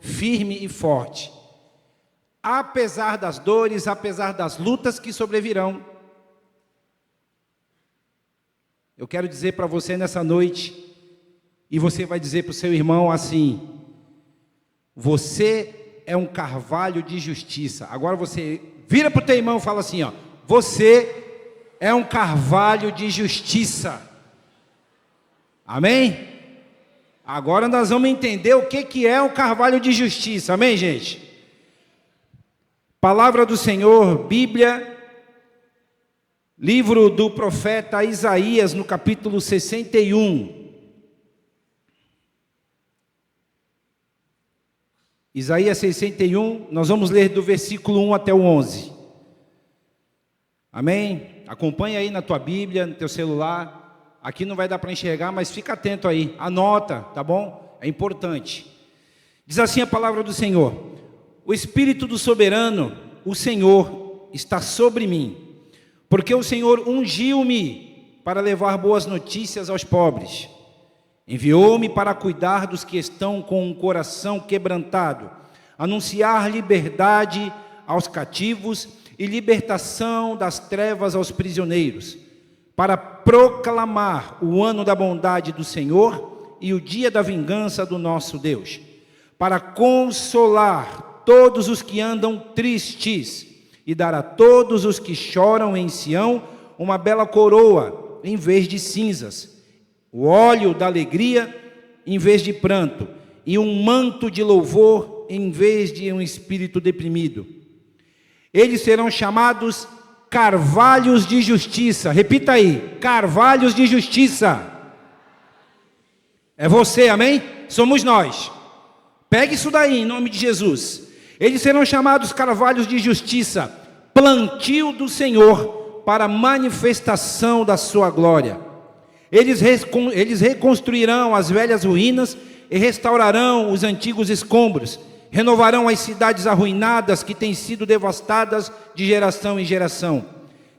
firme e forte. Apesar das dores, apesar das lutas que sobrevirão, eu quero dizer para você nessa noite, e você vai dizer para o seu irmão assim: você é um carvalho de justiça. Agora você vira para o teu irmão e fala assim, ó: você é um carvalho de justiça. Amém? Agora nós vamos entender o que é um carvalho de justiça. Amém, gente? Palavra do Senhor, Bíblia, livro do profeta Isaías, no capítulo 61. Isaías 61, nós vamos ler do versículo 1 até o 11. Amém? Acompanha aí na tua Bíblia, no teu celular. Aqui não vai dar para enxergar, mas fica atento aí. Anota, tá bom? É importante. Diz assim a palavra do Senhor: o Espírito do Soberano, o Senhor, está sobre mim, porque o Senhor ungiu-me para levar boas notícias aos pobres. Enviou-me para cuidar dos que estão com o coração quebrantado, anunciar liberdade aos cativos e libertação das trevas aos prisioneiros, para proclamar o ano da bondade do Senhor e o dia da vingança do nosso Deus, para consolar todos os que andam tristes e dar a todos os que choram em Sião uma bela coroa em vez de cinzas, o óleo da alegria em vez de pranto, e um manto de louvor em vez de um espírito deprimido. Eles serão chamados carvalhos de justiça. Repita aí: carvalhos de justiça. É você, amém? Somos nós. Pegue isso daí em nome de Jesus. Eles serão chamados carvalhos de justiça, plantio do Senhor para manifestação da sua glória. Eles reconstruirão as velhas ruínas e restaurarão os antigos escombros, renovarão as cidades arruinadas que têm sido devastadas de geração em geração.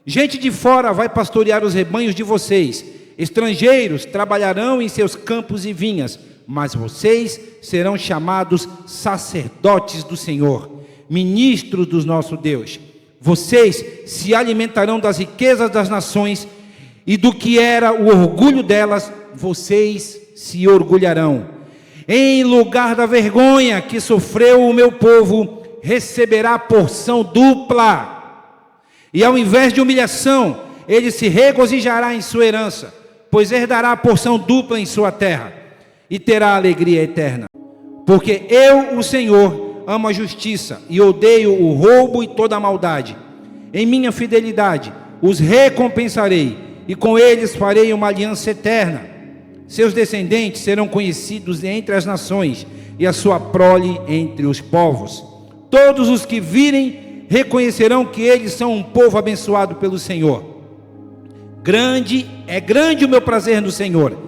Gente de fora vai pastorear os rebanhos de vocês, estrangeiros trabalharão em seus campos e vinhas, mas vocês serão chamados sacerdotes do Senhor, ministros do nosso Deus. Vocês se alimentarão das riquezas das nações, e do que era o orgulho delas, vocês se orgulharão. Em lugar da vergonha que sofreu o meu povo, receberá porção dupla. E ao invés de humilhação, ele se regozijará em sua herança, pois herdará a porção dupla em sua terra, e terá alegria eterna. Porque eu, o Senhor, amo a justiça, e odeio o roubo e toda a maldade. Em minha fidelidade os recompensarei, e com eles farei uma aliança eterna. Seus descendentes serão conhecidos entre as nações, e a sua prole entre os povos. Todos os que virem reconhecerão que eles são um povo abençoado pelo Senhor. Grande o meu prazer no Senhor.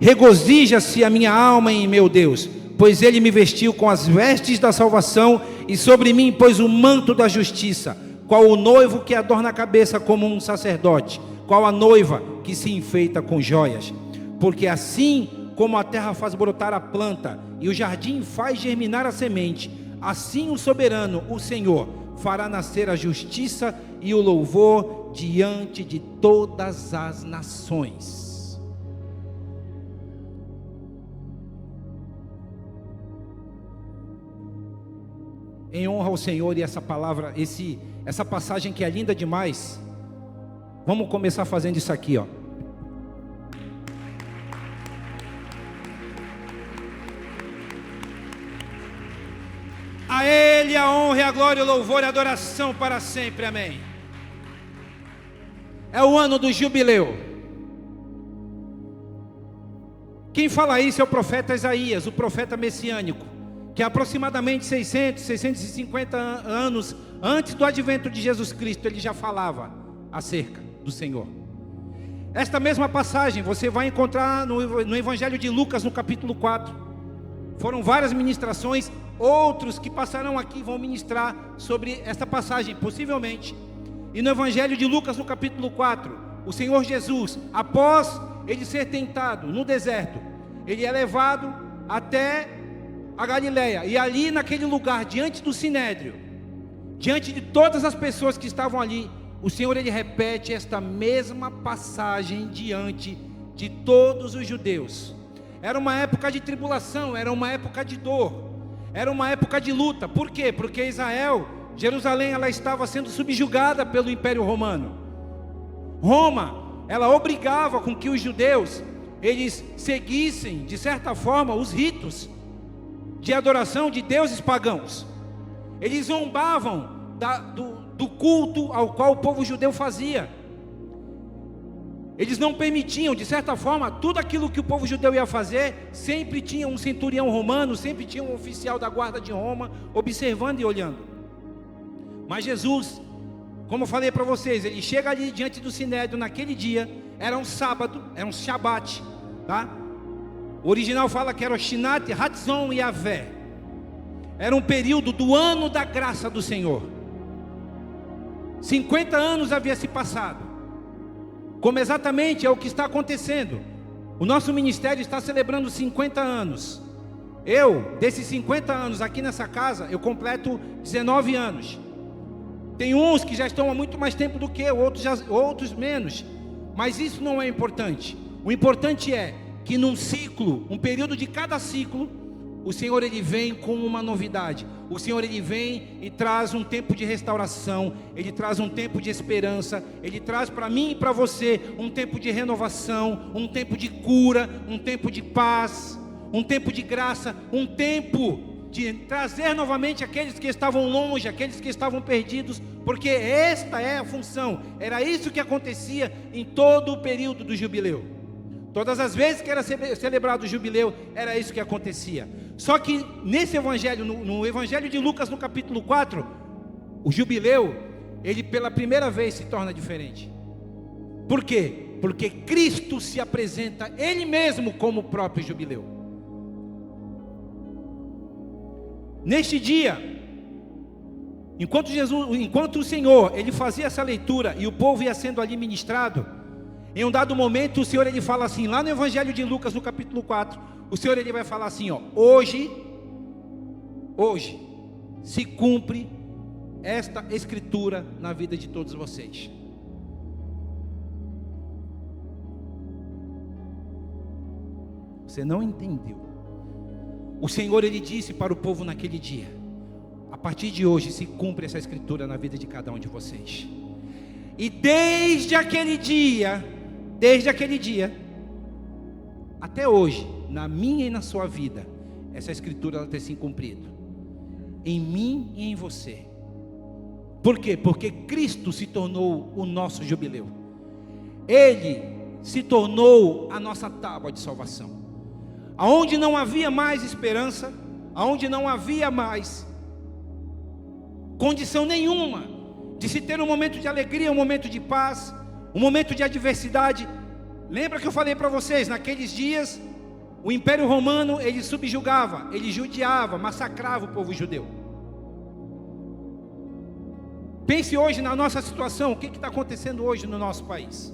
Regozija-se a minha alma em meu Deus, pois ele me vestiu com as vestes da salvação, e sobre mim pôs o manto da justiça, qual o noivo que adorna a cabeça como um sacerdote, qual a noiva que se enfeita com joias. Porque assim como a terra faz brotar a planta e o jardim faz germinar a semente, assim o soberano, o Senhor, fará nascer a justiça e o louvor diante de todas as nações. Em honra ao Senhor e essa palavra, essa passagem que é linda demais, vamos começar fazendo isso aqui, ó. A Ele a honra, a glória, o louvor e a adoração para sempre, amém. É o ano do jubileu. Quem fala isso é o profeta Isaías, o profeta messiânico, que aproximadamente 650 anos antes do advento de Jesus Cristo, ele já falava acerca do Senhor. Esta mesma passagem você vai encontrar no Evangelho de Lucas, no capítulo 4. Foram várias ministrações, outros que passarão aqui vão ministrar sobre esta passagem, possivelmente. E no Evangelho de Lucas, no capítulo 4, o Senhor Jesus, após ele ser tentado no deserto, ele é levado até a Galileia. E ali naquele lugar, diante do Sinédrio, diante de todas as pessoas que estavam ali, o Senhor ele repete esta mesma passagem diante de todos os judeus. Era uma época de tribulação, era uma época de dor, era uma época de luta. Por quê? Porque Israel, Jerusalém, ela estava sendo subjugada pelo Império Romano. Roma, ela obrigava com que os judeus, eles seguissem, de certa forma, os ritos de adoração de deuses pagãos. Eles zombavam do culto ao qual o povo judeu fazia. Eles não permitiam, de certa forma, tudo aquilo que o povo judeu ia fazer. Sempre tinha um centurião romano, sempre tinha um oficial da guarda de Roma, observando e olhando. Mas Jesus, como eu falei para vocês, ele chega ali diante do Sinédrio naquele dia. Era um sábado, era um Shabat, tá? O original fala que era o Shinat Hatzon Yavé. Era um período do ano da graça do Senhor. 50 anos havia se passado. Como exatamente é o que está acontecendo. O nosso ministério está celebrando 50 anos. Desses 50 anos aqui nessa casa, eu completo 19 anos. Tem uns que já estão há muito mais tempo do que eu, outros menos. Mas isso não é importante. O importante é que num ciclo, um período de cada ciclo, o Senhor ele vem com uma novidade. O Senhor ele vem e traz um tempo de restauração. Ele traz um tempo de esperança. Ele traz para mim e para você um tempo de renovação, um tempo de cura, um tempo de paz, um tempo de graça, um tempo de trazer novamente aqueles que estavam longe, aqueles que estavam perdidos, porque esta é a função. Era isso que acontecia em todo o período do jubileu. Todas as vezes que era celebrado o jubileu, era isso que acontecia. Só que nesse evangelho, no evangelho de Lucas, no capítulo 4, o jubileu, ele pela primeira vez se torna diferente. Por quê? Porque Cristo se apresenta Ele mesmo como o próprio jubileu. Neste dia, enquanto o Senhor, ele fazia essa leitura e o povo ia sendo ali ministrado, em um dado momento o Senhor ele fala assim, lá no evangelho de Lucas, no capítulo 4, o Senhor ele vai falar assim, hoje se cumpre esta escritura na vida de todos vocês. Você não entendeu. O Senhor ele disse para o povo naquele dia, a partir de hoje se cumpre essa escritura na vida de cada um de vocês. E desde aquele dia até hoje, na minha e na sua vida, essa escritura ela tem se cumprido em mim e em você. Por quê? Porque Cristo se tornou o nosso jubileu. Ele se tornou a nossa tábua de salvação. Aonde não havia mais esperança, aonde não havia mais condição nenhuma de se ter um momento de alegria, um momento de paz, um momento de adversidade. Lembra que eu falei para vocês, naqueles dias, o Império Romano, ele subjugava, ele judiava, massacrava o povo judeu. Pense hoje na nossa situação, o que está acontecendo hoje no nosso país.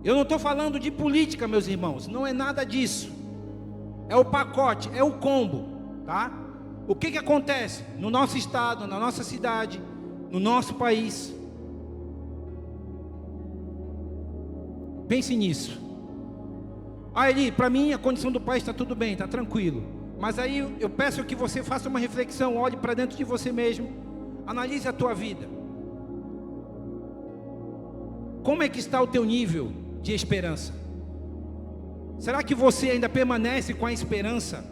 Eu não estou falando de política, meus irmãos, não é nada disso. É o pacote, é o combo, tá? O que acontece no nosso estado, na nossa cidade, no nosso país? Pense nisso. Eli, para mim a condição do país está tudo bem, está tranquilo. Mas aí eu peço que você faça uma reflexão, olhe para dentro de você mesmo, analise a tua vida. Como é que está o teu nível de esperança? Será que você ainda permanece com a esperança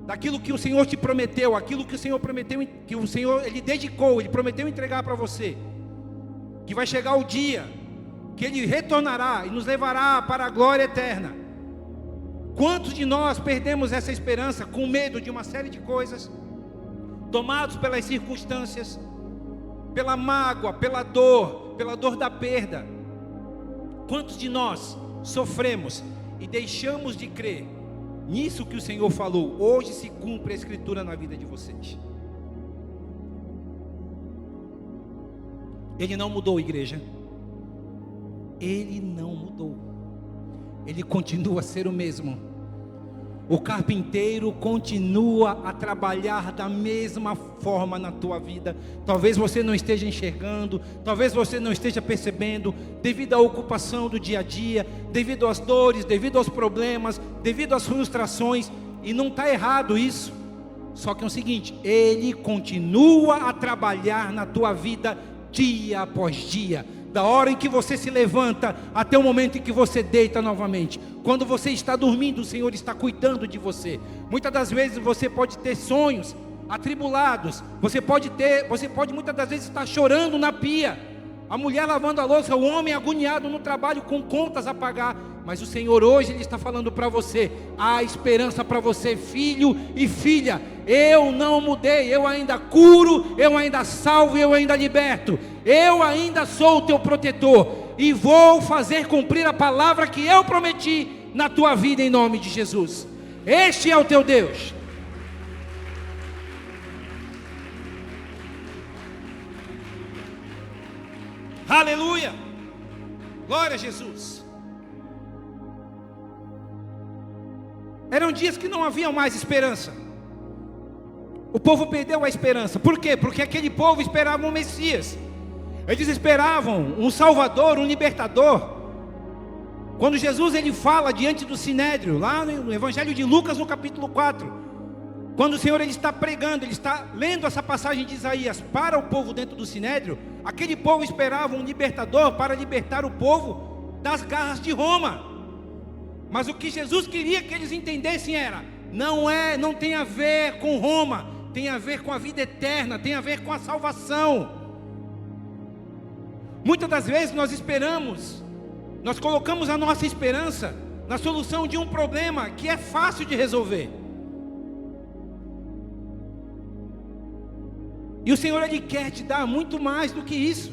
daquilo que o Senhor te prometeu, aquilo que o Senhor prometeu, que o Senhor ele dedicou, ele prometeu entregar para você, que vai chegar o dia que ele retornará e nos levará para a glória eterna? Quantos de nós perdemos essa esperança com medo de uma série de coisas, tomados pelas circunstâncias, pela mágoa, pela dor da perda? Quantos de nós sofremos e deixamos de crer nisso que o Senhor falou? Hoje se cumpre a escritura na vida de vocês. Ele não mudou, igreja. Ele não mudou. Ele continua a ser o mesmo. O carpinteiro continua a trabalhar da mesma forma na tua vida. Talvez você não esteja enxergando, talvez você não esteja percebendo, devido à ocupação do dia a dia, devido às dores, devido aos problemas, devido às frustrações. E não está errado isso. Só que é o seguinte: Ele continua a trabalhar na tua vida dia após dia. Da hora em que você se levanta até o momento em que você deita novamente. Quando você está dormindo, o Senhor está cuidando de você. Muitas das vezes você pode ter sonhos atribulados. Você pode muitas das vezes estar chorando na pia. A mulher lavando a louça, o homem agoniado no trabalho com contas a pagar. Mas o Senhor hoje Ele está falando para você: há esperança para você, filho e filha. Eu não mudei, eu ainda curo, eu ainda salvo, eu ainda liberto. Eu ainda sou o teu protetor e vou fazer cumprir a palavra que eu prometi na tua vida em nome de Jesus. Este é o teu Deus. Aleluia, glória a Jesus. Eram dias que não havia mais esperança. O povo perdeu a esperança. Por quê? Porque aquele povo esperava um Messias. Eles esperavam um Salvador, um Libertador. Quando Jesus ele fala diante do Sinédrio, lá no Evangelho de Lucas, no capítulo 4, quando o Senhor ele está pregando, ele está lendo essa passagem de Isaías para o povo dentro do Sinédrio, aquele povo esperava um libertador para libertar o povo das garras de Roma. Mas o que Jesus queria que eles entendessem era: não tem a ver com Roma, tem a ver com a vida eterna, tem a ver com a salvação. Muitas das vezes nós colocamos a nossa esperança na solução de um problema que é fácil de resolver. E o Senhor Ele quer te dar muito mais do que isso.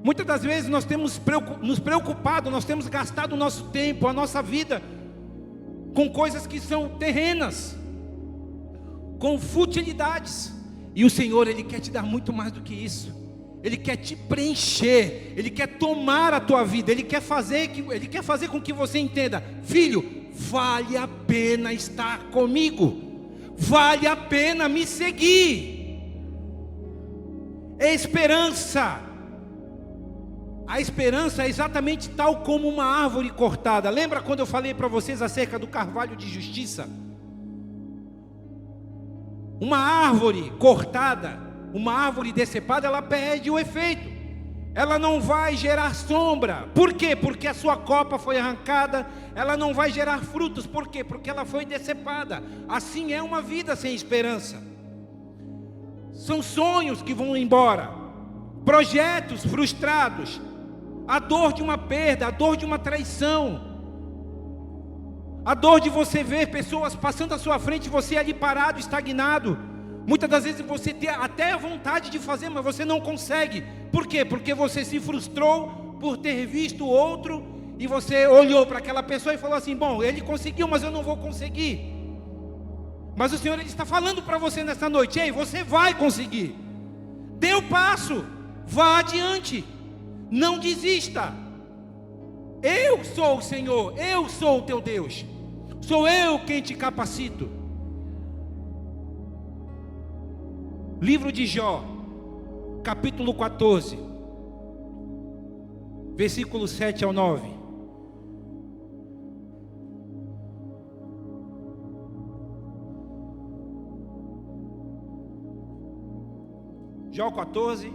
Muitas das vezes nós temos nos preocupado, nós temos gastado o nosso tempo, a nossa vida com coisas que são terrenas, com futilidades. E o Senhor Ele quer te dar muito mais do que isso. Ele quer te preencher, Ele quer tomar a tua vida, Ele quer fazer com que você entenda: filho, vale a pena estar comigo, vale a pena me seguir. Esperança. A esperança é exatamente tal como uma árvore cortada. Lembra quando eu falei para vocês acerca do carvalho de justiça? Uma árvore cortada, uma árvore decepada, ela perde o efeito. Ela não vai gerar sombra. Por quê? Porque a sua copa foi arrancada. Ela não vai gerar frutos. Por quê? Porque ela foi decepada. Assim é uma vida sem esperança. São sonhos que vão embora, projetos frustrados, a dor de uma perda, a dor de uma traição, a dor de você ver pessoas passando à sua frente, você ali parado, estagnado. Muitas das vezes você tem até a vontade de fazer, mas você não consegue. Por quê? Porque você se frustrou por ter visto outro, e você olhou para aquela pessoa e falou assim: bom, ele conseguiu, mas eu não vou conseguir. Mas o Senhor Ele está falando para você nessa noite: ei, você vai conseguir. Dê o passo, vá adiante, não desista. Eu sou o Senhor, eu sou o teu Deus, sou eu quem te capacito. Livro de Jó, capítulo 14, versículo 7 ao 9. Jó 14,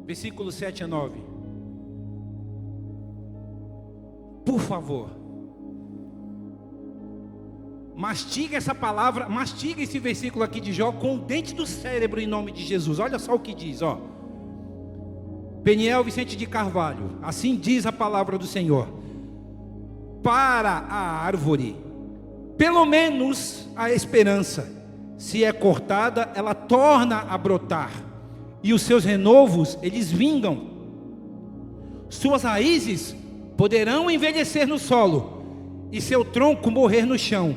versículo 7 a 9. Por favor, mastiga essa palavra, mastiga esse versículo aqui de Jó com o dente do cérebro em nome de Jesus. Olha só o que diz, ó. Peniel Vicente de Carvalho: assim diz a palavra do Senhor: para a árvore, pelo menos a esperança. Se é cortada, ela torna a brotar, e os seus renovos, eles vingam. Suas raízes poderão envelhecer no solo, e seu tronco morrer no chão.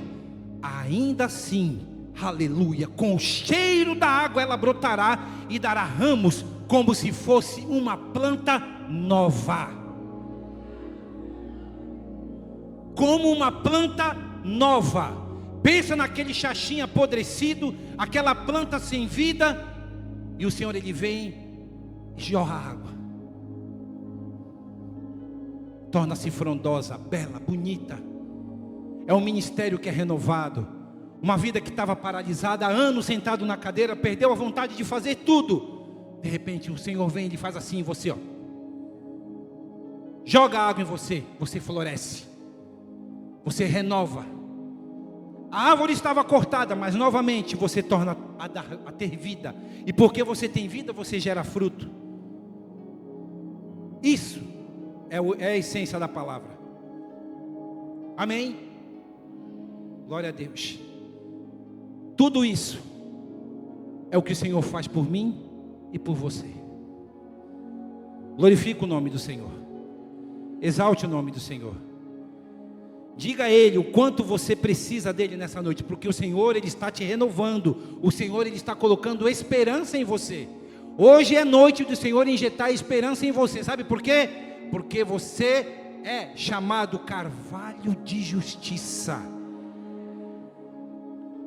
Ainda assim, aleluia, com o cheiro da água ela brotará e dará ramos como se fosse uma planta nova. como uma planta nova. Pensa naquele xaxim apodrecido, aquela planta sem vida, e o Senhor, Ele vem e jorra água. Torna-se frondosa, bela, bonita. É um ministério que é renovado. Uma vida que estava paralisada há anos, sentado na cadeira, perdeu a vontade de fazer tudo. De repente o Senhor vem e faz assim em você, ó. Joga água em você, você floresce, você renova. A árvore estava cortada, mas novamente você torna a ter vida. E porque você tem vida, você gera fruto. Isso é a essência da palavra. Amém? Glória a Deus. Tudo isso é o que o Senhor faz por mim e por você. Glorifique o nome do Senhor. Exalte o nome do Senhor. Diga a Ele o quanto você precisa dEle nessa noite, porque o Senhor, Ele está te renovando. O Senhor, Ele está colocando esperança em você. Hoje é noite do Senhor injetar esperança em você. Sabe por quê? Porque você é chamado carvalho de justiça.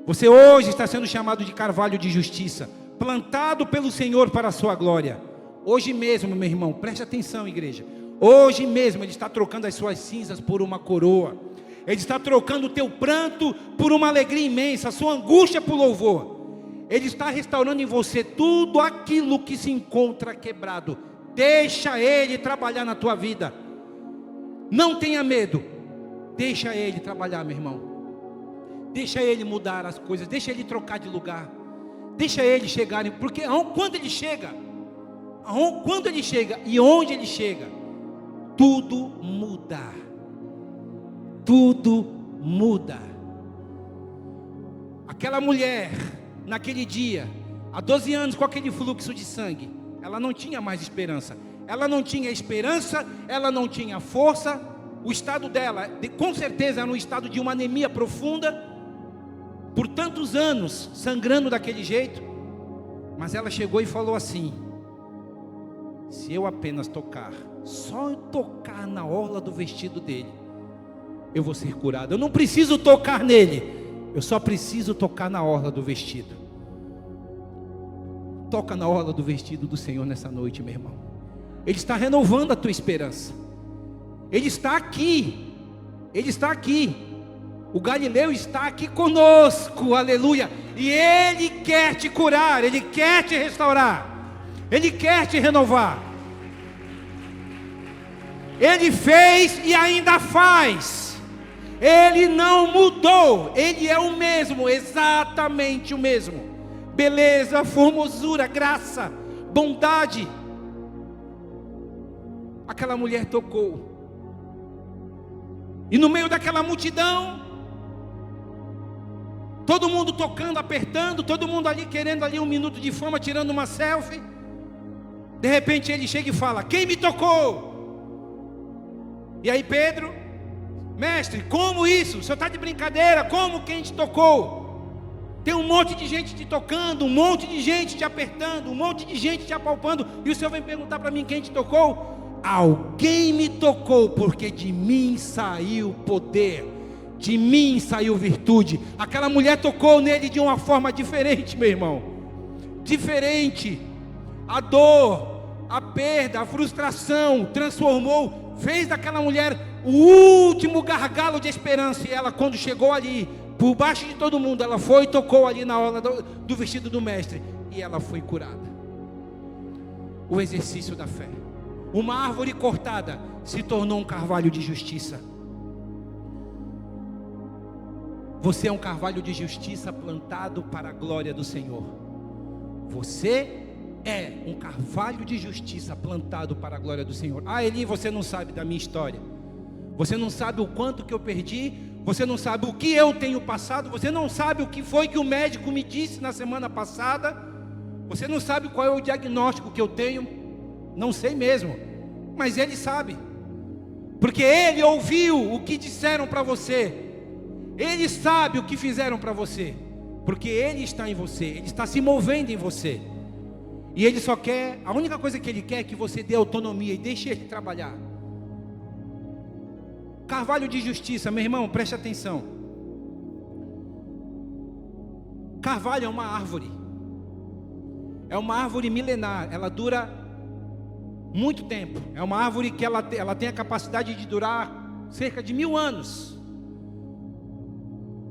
Você hoje está sendo chamado de carvalho de justiça, plantado pelo Senhor para a sua glória. Hoje mesmo, meu irmão, preste atenção, igreja. Hoje mesmo Ele está trocando as suas cinzas por uma coroa. Ele está trocando o teu pranto por uma alegria imensa, a sua angústia por louvor. Ele está restaurando em você tudo aquilo que se encontra quebrado. Deixa Ele trabalhar na tua vida. Não tenha medo. Deixa Ele trabalhar, meu irmão. Deixa Ele mudar as coisas. Deixa Ele trocar de lugar. Deixa Ele chegar. Porque quando Ele chega e onde Ele chega, tudo muda. Tudo muda. Aquela mulher, naquele dia, há 12 anos com aquele fluxo de sangue, ela não tinha mais esperança. Ela não tinha esperança, ela não tinha força. O estado dela, com certeza, era um estado de uma anemia profunda, por tantos anos, sangrando daquele jeito. Mas ela chegou e falou assim: se eu apenas tocar, só eu tocar na orla do vestido dele, eu vou ser curado. Eu não preciso tocar nele, eu só preciso tocar na orla do vestido. Toca na orla do vestido do Senhor nessa noite, meu irmão. Ele está renovando a tua esperança. Ele está aqui. Ele está aqui. O Galileu está aqui conosco, aleluia. E Ele quer te curar, Ele quer te restaurar, Ele quer te renovar. Ele fez e ainda faz. Ele não mudou. Ele é o mesmo, exatamente o mesmo. Beleza, formosura, graça, bondade. Aquela mulher tocou. E no meio daquela multidão, todo mundo tocando, apertando, todo mundo ali querendo ali um minuto de fama, tirando uma selfie. De repente ele chega e fala: quem me tocou? E aí Pedro: mestre, como isso? O senhor está de brincadeira? Como quem te tocou? Tem um monte de gente te tocando, um monte de gente te apertando, um monte de gente te apalpando, e o senhor vem perguntar para mim quem te tocou? Alguém me tocou, porque de mim saiu poder, de mim saiu virtude. Aquela mulher tocou nele de uma forma diferente, meu irmão. Diferente. A dor, a perda, a frustração transformou, fez daquela mulher o último gargalo de esperança. E ela, quando chegou ali, por baixo de todo mundo, ela foi e tocou ali na orla do vestido do mestre, e ela foi curada. O exercício da fé. Uma árvore cortada se tornou um carvalho de justiça. Você é um carvalho de justiça plantado para a glória do Senhor. Você é um carvalho de justiça plantado para a glória do Senhor. Ah, Eli, você não sabe da minha história. Você não sabe o quanto que eu perdi. Você não sabe o que eu tenho passado. Você não sabe o que foi que o médico me disse na semana passada. Você não sabe qual é o diagnóstico que eu tenho. Não sei mesmo, mas Ele sabe, porque Ele ouviu o que disseram para você. Ele sabe o que fizeram para você, porque Ele está em você, Ele está se movendo em você. E Ele só quer, a única coisa que Ele quer é que você dê autonomia e deixe Ele trabalhar. Carvalho de justiça, meu irmão, preste atenção. Carvalho é uma árvore. É uma árvore milenar, ela dura muito tempo. É uma árvore que ela tem a capacidade de durar cerca de 1000 anos.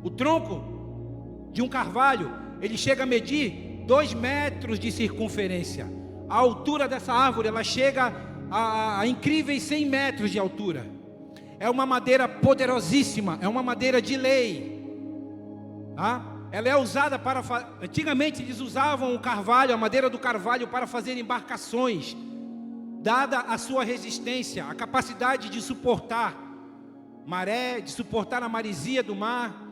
O tronco de um carvalho, ele chega a medir 2 metros de circunferência. A altura dessa árvore, ela chega a incríveis 100 metros de altura. É uma madeira poderosíssima, é uma madeira de lei, tá? Ela é usada para... Antigamente eles usavam o carvalho, a madeira do carvalho, para fazer embarcações, dada a sua resistência, a capacidade de suportar maré, de suportar a maresia do mar.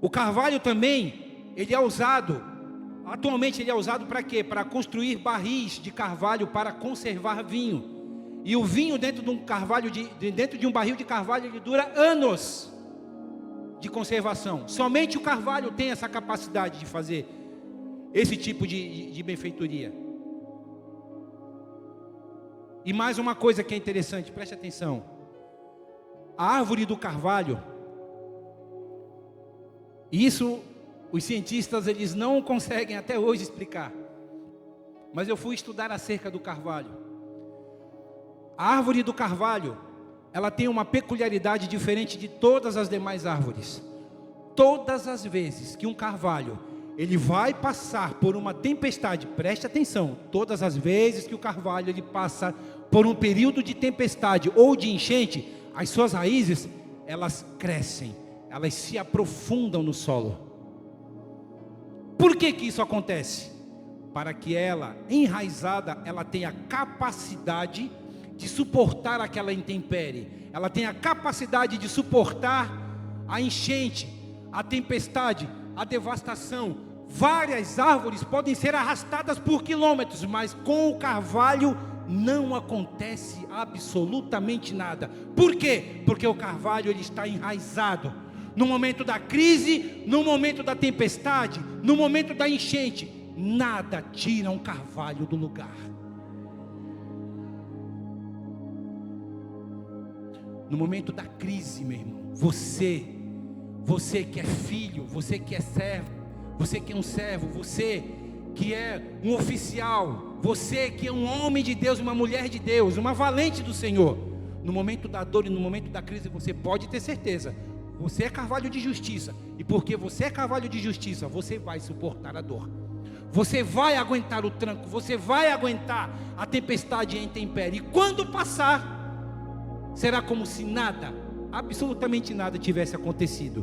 O carvalho também, ele é usado, atualmente ele é usado para quê? Para construir barris de carvalho para conservar vinho. E o vinho dentro de um carvalho, dentro de um barril de carvalho, ele dura anos de conservação. Somente o carvalho tem essa capacidade de fazer esse tipo de benfeitoria. E mais uma coisa que é interessante, preste atenção. A árvore do carvalho, isso os cientistas eles não conseguem até hoje explicar. Mas eu fui estudar acerca do carvalho. A árvore do carvalho, ela tem uma peculiaridade diferente de todas as demais árvores. Todas as vezes que um carvalho, ele vai passar por uma tempestade, preste atenção, todas as vezes que o carvalho, ele passa por um período de tempestade ou de enchente, as suas raízes, elas crescem, elas se aprofundam no solo. Por que que isso acontece? Para que ela, enraizada, ela tenha capacidade de suportar aquela intempérie, ela tem a capacidade de suportar a enchente, a tempestade, a devastação. Várias árvores podem ser arrastadas por quilômetros, mas com o carvalho não acontece absolutamente nada. Por quê? Porque o carvalho ele está enraizado. No momento da crise, no momento da tempestade, no momento da enchente, nada tira um carvalho do lugar. No momento da crise, meu irmão, você que é filho, você que é servo, você que é um servo, você que é um oficial, você que é um homem de Deus, uma mulher de Deus, uma valente do Senhor, no momento da dor e no momento da crise, você pode ter certeza, você é carvalho de justiça, e porque você é carvalho de justiça, você vai suportar a dor, você vai aguentar o tranco, você vai aguentar a tempestade e a intempérie, e quando passar, será como se nada, absolutamente nada tivesse acontecido.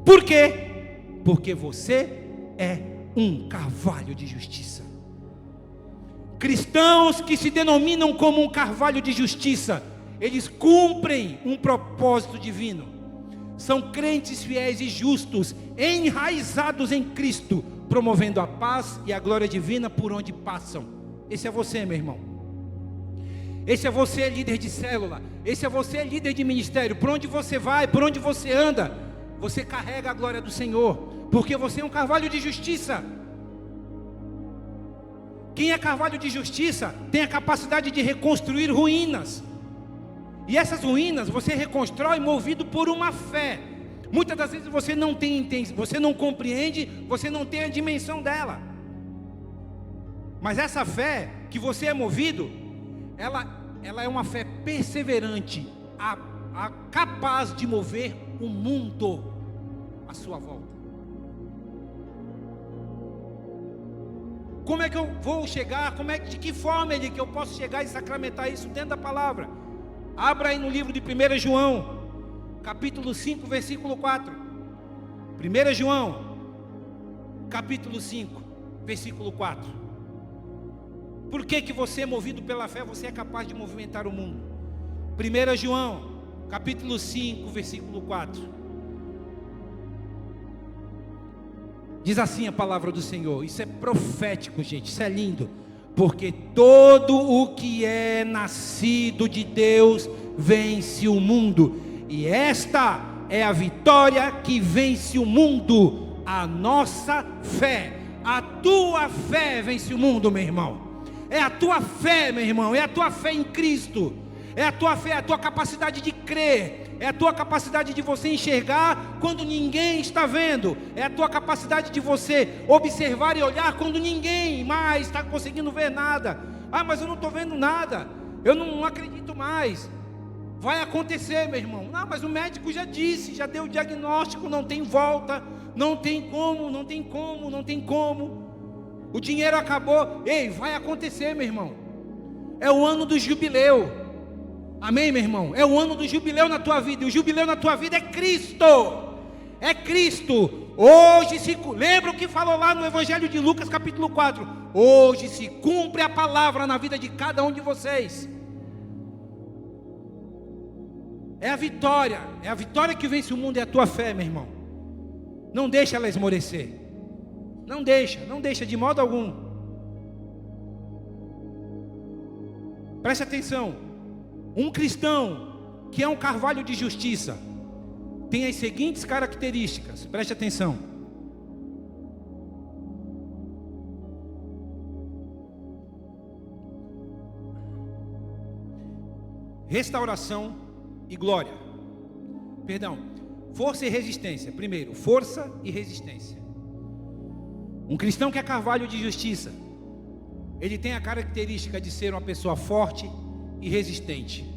Por quê? Porque você é um carvalho de justiça. Cristãos que se denominam como um carvalho de justiça, eles cumprem um propósito divino. São crentes fiéis e justos, enraizados em Cristo, promovendo a paz e a glória divina por onde passam. Esse é você, meu irmão. Esse é você, líder de célula. Esse é você, líder de ministério. Por onde você vai, por onde você anda, você carrega a glória do Senhor, porque você é um carvalho de justiça. Quem é carvalho de justiça tem a capacidade de reconstruir ruínas. E essas ruínas você reconstrói movido por uma fé. Muitas das vezes você não tem, você não compreende, você não tem a dimensão dela. Mas essa fé que você é movido, ela é uma fé perseverante, capaz de mover o mundo à sua volta. Como é que eu vou chegar? De que forma que eu posso chegar e sacramentar isso dentro da palavra? Abra aí no livro de 1 João, capítulo 5, versículo 4. 1 João, capítulo 5, versículo 4. Por que você, movido pela fé, você é capaz de movimentar o mundo? 1 João, capítulo 5, versículo 4. Diz assim a palavra do Senhor. Isso é profético, gente, isso é lindo. Porque todo o que é nascido de Deus vence o mundo. E esta é a vitória que vence o mundo, a nossa fé. A tua fé vence o mundo, meu irmão. É a tua fé, meu irmão, é a tua fé em Cristo. É a tua fé, é a tua capacidade de crer, é a tua capacidade de você enxergar quando ninguém está vendo, é a tua capacidade de você observar e olhar quando ninguém mais está conseguindo ver nada. Ah, mas eu não estou vendo nada, eu não acredito mais. Vai acontecer, meu irmão. Não, mas o médico já disse, já deu o diagnóstico, não tem volta, não tem como, não tem como, não tem como. O dinheiro acabou. Ei, vai acontecer, meu irmão. É o ano do jubileu. Amém, meu irmão? É o ano do jubileu na tua vida. E o jubileu na tua vida é Cristo. É Cristo. Hoje se... Lembra o que falou lá no Evangelho de Lucas capítulo 4? Hoje se cumpre a palavra na vida de cada um de vocês. É a vitória que vence o mundo, é a tua fé, meu irmão. Não deixa ela esmorecer. Não deixa de modo algum. Preste atenção. Um cristão que é um carvalho de justiça tem as seguintes características. Preste atenção. Restauração e glória. Perdão. Força e resistência. Primeiro, força e resistência. Um cristão que é carvalho de justiça, ele tem a característica de ser uma pessoa forte e resistente.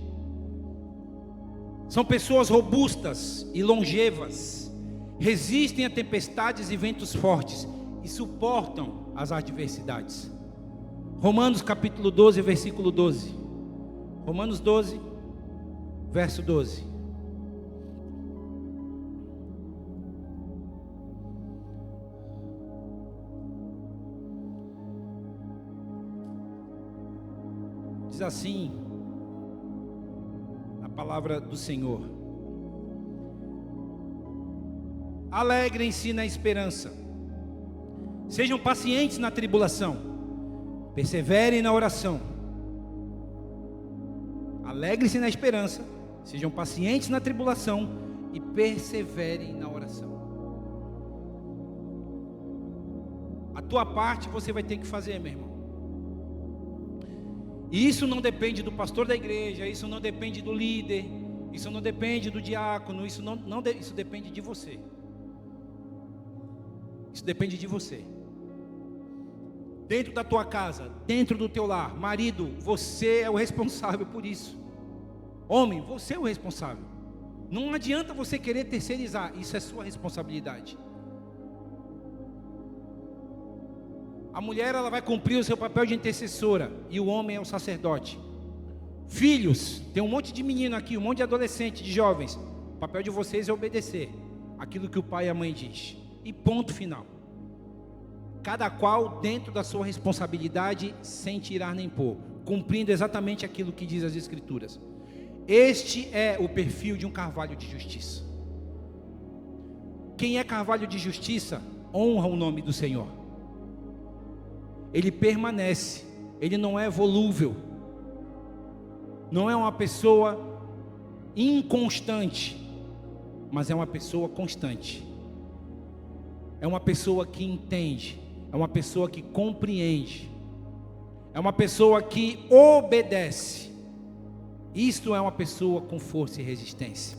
São pessoas robustas e longevas, resistem a tempestades e ventos fortes e suportam as adversidades. Romanos capítulo 12, versículo 12. Romanos 12, verso 12. Diz assim a palavra do Senhor: alegrem-se na esperança, sejam pacientes na tribulação, perseverem na oração. Alegrem-se na esperança, sejam pacientes na tribulação e perseverem na oração. A tua parte você vai ter que fazer, meu irmão. E isso não depende do pastor da igreja, isso não depende do líder, isso não depende do diácono, isso depende de você. Isso depende de você. Dentro da tua casa, dentro do teu lar, marido, você é o responsável por isso. Homem, você é o responsável. Não adianta você querer terceirizar, isso é sua responsabilidade. A mulher, ela vai cumprir o seu papel de intercessora, e o homem é o sacerdote. Filhos, tem um monte de menino aqui, um monte de adolescente, de jovens. O papel de vocês é obedecer aquilo que o pai e a mãe diz. E ponto final. Cada qual dentro da sua responsabilidade, sem tirar nem pôr, cumprindo exatamente aquilo que diz as Escrituras. Este é o perfil de um carvalho de justiça. Quem é carvalho de justiça, honra o nome do Senhor. Ele permanece, ele não é volúvel, não é uma pessoa inconstante, mas é uma pessoa constante. É uma pessoa que entende, é uma pessoa que compreende, é uma pessoa que obedece. Isto é uma pessoa com força e resistência.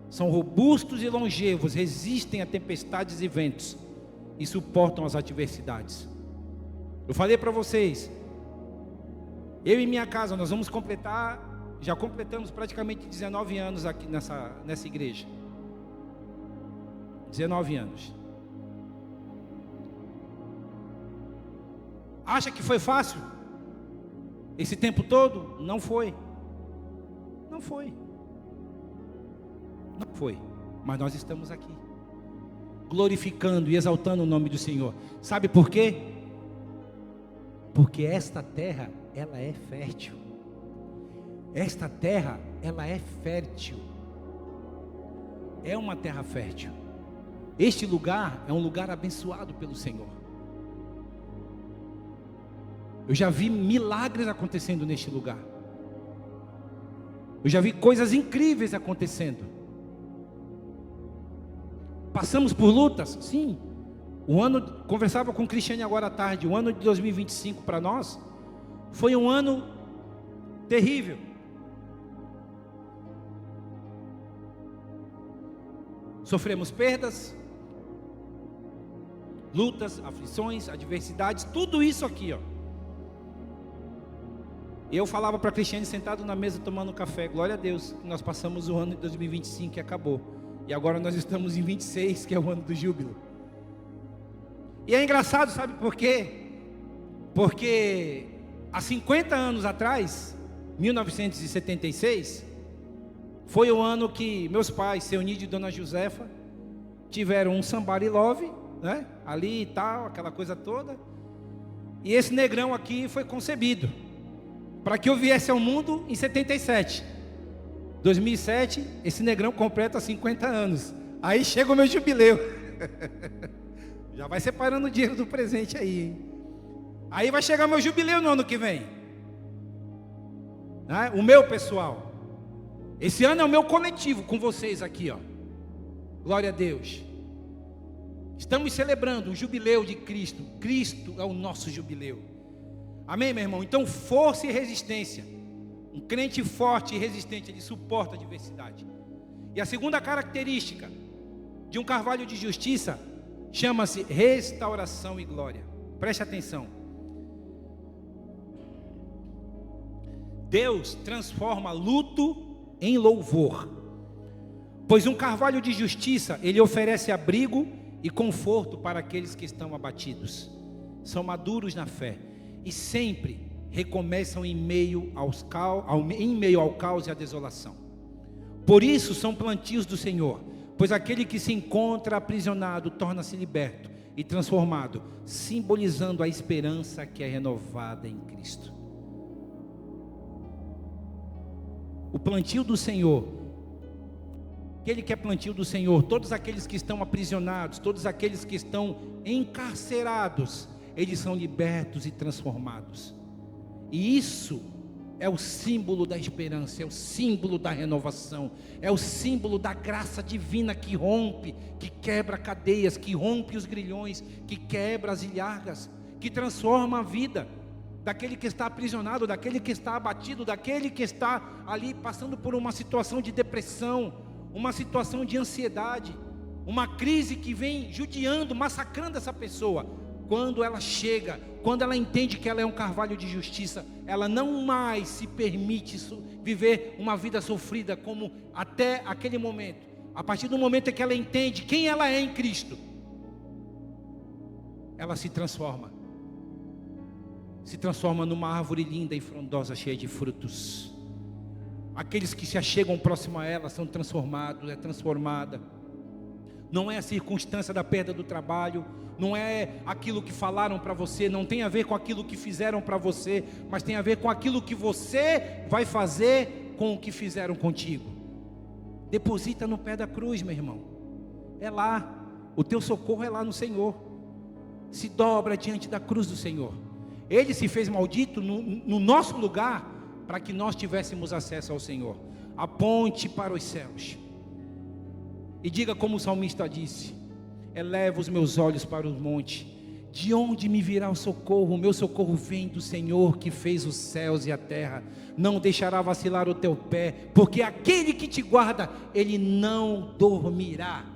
São robustos e longevos, resistem a tempestades e ventos e suportam as adversidades. Eu falei para vocês, eu e minha casa, nós vamos completar, já completamos praticamente 19 anos aqui nessa igreja. 19 anos. Acha que foi fácil? Esse tempo todo? Não foi. Não foi. Não foi. Mas nós estamos aqui, glorificando e exaltando o nome do Senhor. Sabe por quê? Porque esta terra, ela é fértil. Esta terra, ela é fértil. É uma terra fértil. Este lugar é um lugar abençoado pelo Senhor. Eu já vi milagres acontecendo neste lugar. Eu já vi coisas incríveis acontecendo. Passamos por lutas? Sim. Conversava com o Cristiane agora à tarde, o ano de 2025 para nós foi um ano terrível. Sofremos perdas, lutas, aflições, adversidades, tudo isso aqui, ó. Eu falava para a Cristiane sentado na mesa tomando café, glória a Deus, que nós passamos o ano de 2025 que acabou, e agora nós estamos em 26, que é o ano do júbilo. E é engraçado, sabe por quê? Porque há 50 anos atrás, 1976, foi o ano que meus pais, seu Nídio e Dona Josefa, tiveram um somebody love, né? Ali e tal, aquela coisa toda. E esse negrão aqui foi concebido para que eu viesse ao mundo em 77. 2007, esse negrão completa 50 anos. Aí chega o meu jubileu. Já vai separando o dinheiro do presente aí, hein? Aí vai chegar meu jubileu no ano que vem, né? O meu pessoal. Esse ano é o meu coletivo com vocês aqui, ó. Glória a Deus. Estamos celebrando o jubileu de Cristo. Cristo é o nosso jubileu. Amém, meu irmão? Então, força e resistência. Um crente forte e resistente, ele suporta a adversidade. E a segunda característica de um carvalho de justiça chama-se restauração e glória. Preste atenção. Deus transforma luto em louvor. Pois um carvalho de justiça, ele oferece abrigo e conforto para aqueles que estão abatidos. São maduros na fé e sempre recomeçam em meio ao caos e à desolação. Por isso são plantios do Senhor, pois aquele que se encontra aprisionado torna-se liberto e transformado, simbolizando a esperança que é renovada em Cristo. O plantio do Senhor, aquele que é plantio do Senhor, todos aqueles que estão aprisionados, todos aqueles que estão encarcerados, eles são libertos e transformados. E isso é o símbolo da esperança, é o símbolo da renovação, é o símbolo da graça divina que rompe, que quebra cadeias, que rompe os grilhões, que quebra as ilhargas, que transforma a vida daquele que está aprisionado, daquele que está abatido, daquele que está ali passando por uma situação de depressão, uma situação de ansiedade, uma crise que vem judiando, massacrando essa pessoa. Quando ela chega, quando ela entende que ela é um carvalho de justiça, ela não mais se permite viver uma vida sofrida como até aquele momento. A partir do momento em que ela entende quem ela é em Cristo, ela se transforma numa árvore linda e frondosa, cheia de frutos. Aqueles que se achegam próximo a ela são transformados, é transformada. Não é a circunstância da perda do trabalho, não é aquilo que falaram para você, não tem a ver com aquilo que fizeram para você, mas tem a ver com aquilo que você vai fazer com o que fizeram contigo. Deposita no pé da cruz, meu irmão. É lá, o teu socorro é lá no Senhor. Se dobra diante da cruz do Senhor. Ele se fez maldito no nosso lugar, para que nós tivéssemos acesso ao Senhor. Aponte para os céus e diga como o salmista disse: eleva os meus olhos para os montes, de onde me virá o socorro? O meu socorro vem do Senhor que fez os céus e a terra. Não deixará vacilar o teu pé, porque aquele que te guarda, ele não dormirá.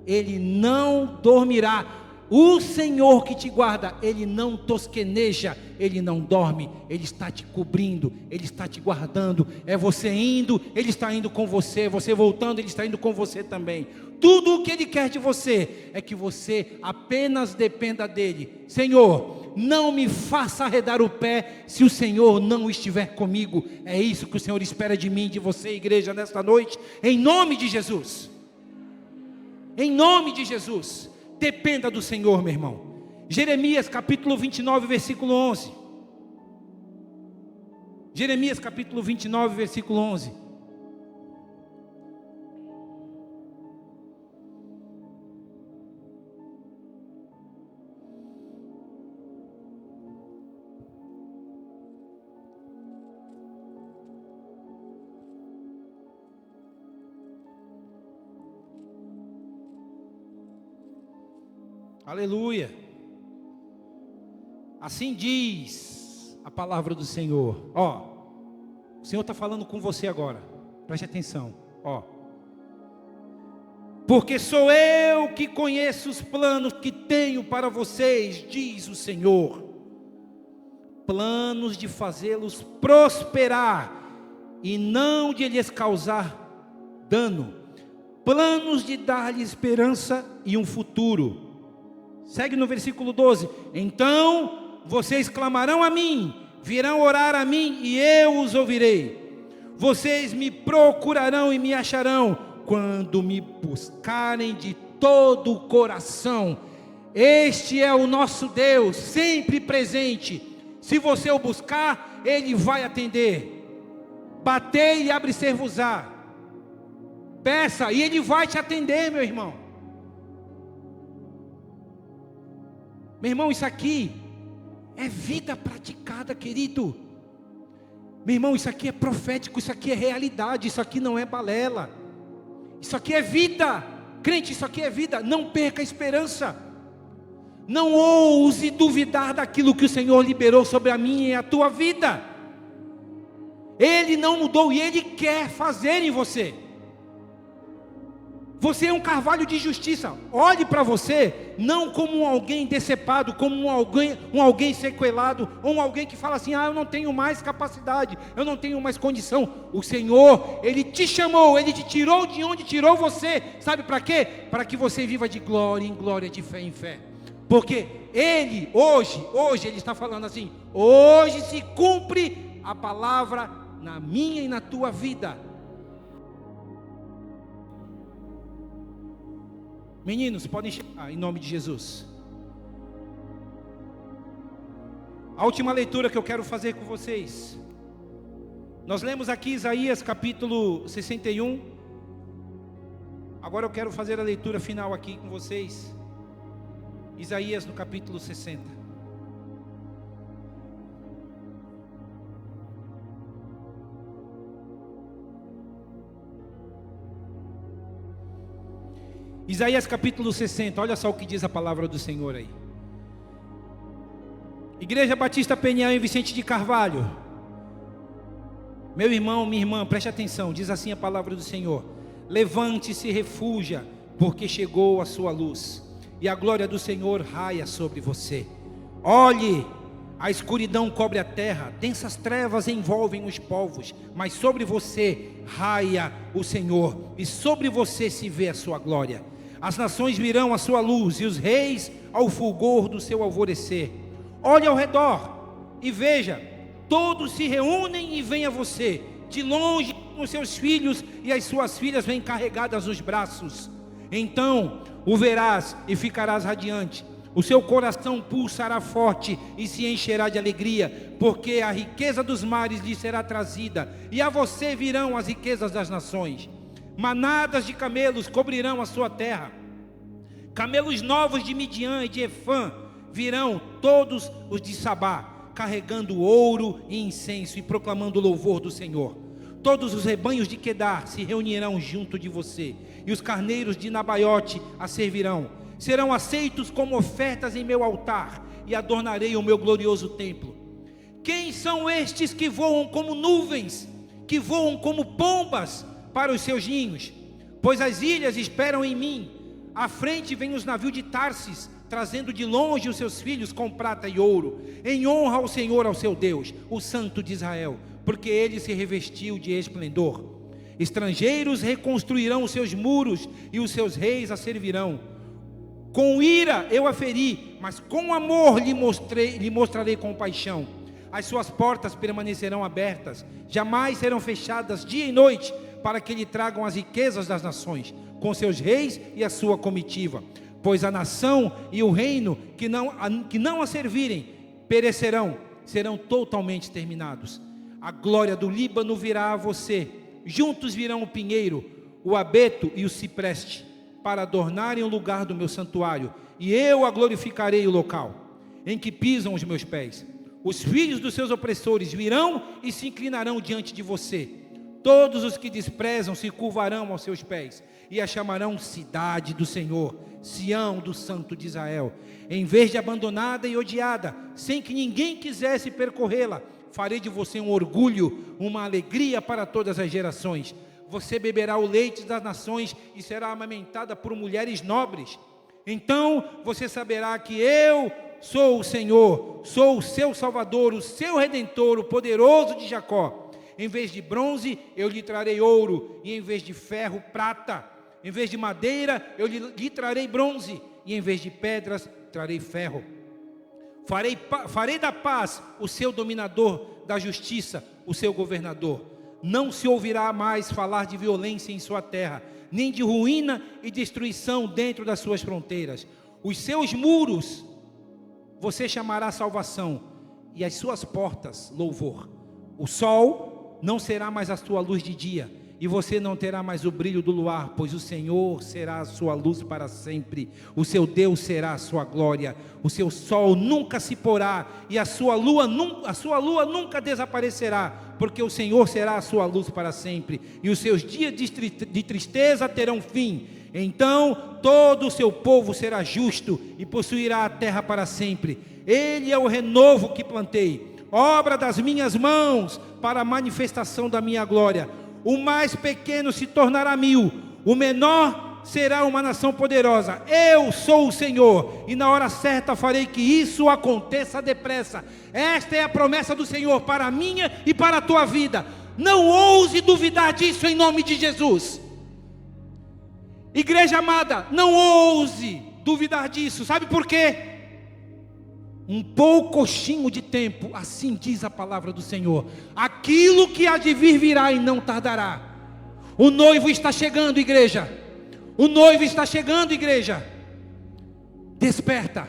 Ele não dormirá. O Senhor que te guarda, Ele não tosqueneja, Ele não dorme, Ele está te cobrindo, Ele está te guardando. É você indo, Ele está indo com você, você voltando, Ele está indo com você também. Tudo o que Ele quer de você é que você apenas dependa dEle. Senhor, não me faça arredar o pé se o Senhor não estiver comigo. É isso que o Senhor espera de mim, de você, igreja, nesta noite, em nome de Jesus. Em nome de Jesus. Dependa do Senhor, meu irmão. Jeremias capítulo 29, versículo 11. Jeremias capítulo 29, versículo 11. Aleluia. Assim diz a palavra do Senhor. O Senhor está falando com você agora. Preste atenção. Porque sou eu que conheço os planos que tenho para vocês, diz o Senhor. Planos de fazê-los prosperar e não de lhes causar dano. Planos de dar-lhes esperança e um futuro. Segue no versículo 12. Então vocês clamarão a mim, virão orar a mim e eu os ouvirei. Vocês me procurarão e me acharão quando me buscarem de todo o coração. Este é o nosso Deus, sempre presente. Se você o buscar, Ele vai atender. Batei e abre-ser-vos-á. Peça e Ele vai te atender, meu irmão. Meu irmão, isso aqui é vida praticada, querido. Meu irmão, isso aqui é profético, isso aqui é realidade, isso aqui não é balela. Isso aqui é vida. Crente, isso aqui é vida. Não perca a esperança. Não ouse duvidar daquilo que o Senhor liberou sobre a minha e a tua vida. Ele não mudou e Ele quer fazer em você. Você é um carvalho de justiça. Olhe para você, não como um alguém decepado, como um alguém sequelado, ou um alguém que fala assim, eu não tenho mais capacidade, eu não tenho mais condição. O Senhor, Ele te chamou, Ele te tirou de onde tirou você. Sabe para quê? Para que você viva de glória em glória, de fé em fé. Porque Ele, hoje Ele está falando assim, hoje se cumpre a palavra na minha e na tua vida. Meninos, podem chegar em nome de Jesus. A última leitura que eu quero fazer com vocês. Nós lemos aqui Isaías capítulo 61. Agora eu quero fazer a leitura final aqui com vocês. Isaías no capítulo 60. Isaías capítulo 60, olha só o que diz a palavra do Senhor aí. Igreja Batista Peniel em Vicente de Carvalho. Meu irmão, minha irmã, preste atenção, diz assim a palavra do Senhor. Levante-se e refúgia, porque chegou a sua luz, e a glória do Senhor raia sobre você. Olhe, a escuridão cobre a terra, densas trevas envolvem os povos, mas sobre você raia o Senhor, e sobre você se vê a sua glória. As nações virão à sua luz, e os reis ao fulgor do seu alvorecer. Olhe ao redor e veja, todos se reúnem e vêm a você. De longe os seus filhos e as suas filhas vêm carregadas nos braços. Então o verás e ficarás radiante. O seu coração pulsará forte e se encherá de alegria, porque a riqueza dos mares lhe será trazida, e a você virão as riquezas das nações. Manadas de camelos cobrirão a sua terra. Camelos novos de Midian e de Efã virão todos os de Sabá, carregando ouro e incenso e proclamando o louvor do Senhor. Todos os rebanhos de Quedar se reunirão junto de você, e os carneiros de Nabaiote a servirão. Serão aceitos como ofertas em meu altar, e adornarei o meu glorioso templo. Quem são estes que voam como nuvens, que voam como pombas para os seus ninhos? Pois as ilhas esperam em mim. À frente vêm os navios de Tarsis, trazendo de longe os seus filhos com prata e ouro, em honra ao Senhor, ao seu Deus, o Santo de Israel, porque ele se revestiu de esplendor. Estrangeiros reconstruirão os seus muros, e os seus reis a servirão. Com ira eu a feri, mas com amor lhe mostrarei compaixão. As suas portas permanecerão abertas, jamais serão fechadas dia e noite, para que lhe tragam as riquezas das nações, com seus reis e a sua comitiva. Pois a nação e o reino que não a servirem perecerão, serão totalmente terminados. A glória do Líbano virá a você, juntos virão o pinheiro, o abeto e o cipreste, para adornarem o lugar do meu santuário, e eu a glorificarei o local em que pisam os meus pés. Os filhos dos seus opressores virão e se inclinarão diante de você. Todos os que desprezam se curvarão aos seus pés, e a chamarão cidade do Senhor, Sião do Santo de Israel. Em vez de abandonada e odiada, sem que ninguém quisesse percorrê-la, farei de você um orgulho, uma alegria para todas as gerações. você beberá o leite das nações e será amamentada por mulheres nobres. Então você saberá que eu sou o Senhor, sou o seu Salvador, o seu Redentor, o poderoso de Jacó. Em vez de bronze, eu lhe trarei ouro, e em vez de ferro, prata. Em vez de madeira, eu lhe trarei bronze, e em vez de pedras, trarei ferro. Farei da paz o seu dominador, da justiça o seu governador. Não se ouvirá mais falar de violência em sua terra, nem de ruína e destruição dentro das suas fronteiras. Os seus muros você chamará salvação, e as suas portas louvor. O sol não será mais a sua luz de dia, e você não terá mais o brilho do luar, pois o Senhor será a sua luz para sempre. O seu Deus será a sua glória. O seu sol nunca se porá, e a sua lua nunca desaparecerá, porque o Senhor será a sua luz para sempre, e os seus dias de tristeza terão fim. Então todo o seu povo será justo e possuirá a terra para sempre. Ele é o renovo que plantei, obra das minhas mãos, para a manifestação da minha glória. O mais pequeno se tornará 1000, o menor será uma nação poderosa. Eu sou o Senhor, e na hora certa farei que isso aconteça depressa. Esta é a promessa do Senhor para a minha e para a tua vida. Não ouse duvidar disso em nome de Jesus. Igreja amada, não ouse duvidar disso. Sabe por quê? Um poucochinho de tempo, assim diz a palavra do Senhor. Aquilo que há de vir virá e não tardará. O noivo está chegando, igreja. O noivo está chegando, igreja. Desperta.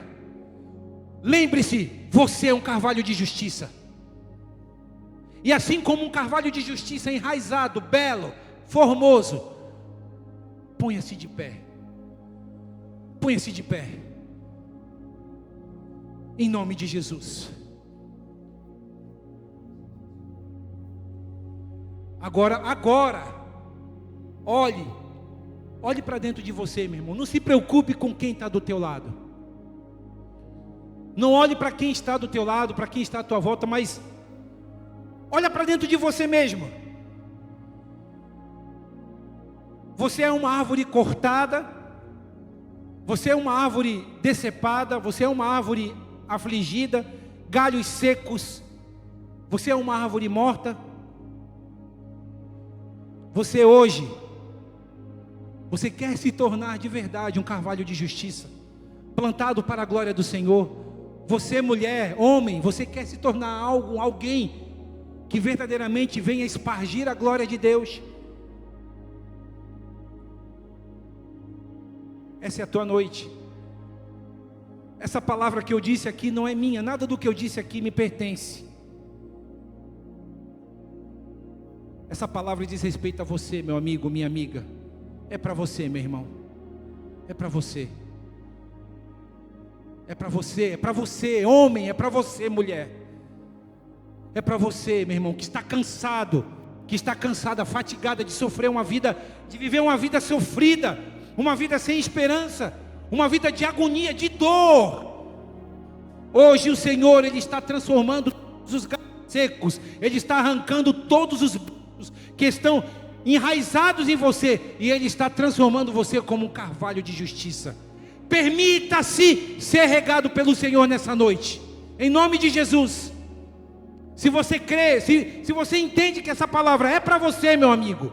Lembre-se, você é um carvalho de justiça. E assim como um carvalho de justiça enraizado, belo, formoso, ponha-se de pé. Ponha-se de pé. Em nome de Jesus. Agora, olhe para dentro de você, meu irmão. Não se preocupe com quem está do teu lado. Não olhe para quem está do teu lado, para quem está à tua volta, mas olha para dentro de você mesmo. Você é uma árvore cortada, você é uma árvore decepada, você é uma árvore afligida, galhos secos, você é uma árvore morta. Você hoje, você quer se tornar de verdade um carvalho de justiça, plantado para a glória do Senhor. Você, mulher, homem, você quer se tornar alguém que verdadeiramente venha espargir a glória de Deus. Essa é a tua noite. Essa palavra que eu disse aqui não é minha, nada do que eu disse aqui me pertence. Essa palavra diz respeito a você, meu amigo, minha amiga. É para você, meu irmão. É para você. É para você, homem, é para você, mulher. É para você, meu irmão, que está cansado, fatigada de sofrer uma vida, de viver uma vida sofrida, uma vida sem esperança, uma vida de agonia, de dor. Hoje o Senhor, Ele está transformando todos os galhos secos, Ele está arrancando todos os bichos que estão enraizados em você, e Ele está transformando você como um carvalho de justiça. Permita-se ser regado pelo Senhor nessa noite, em nome de Jesus. Se você crê, se você entende que essa palavra é para você, meu amigo,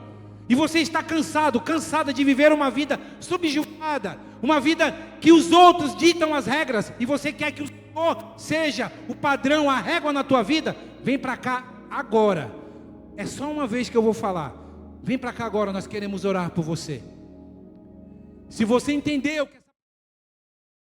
e você está cansada de viver uma vida subjugada, uma vida que os outros ditam as regras, e você quer que o Senhor seja o padrão, a régua na tua vida, vem para cá agora. É só uma vez que eu vou falar. Vem para cá agora, nós queremos orar por você. Se você entendeu que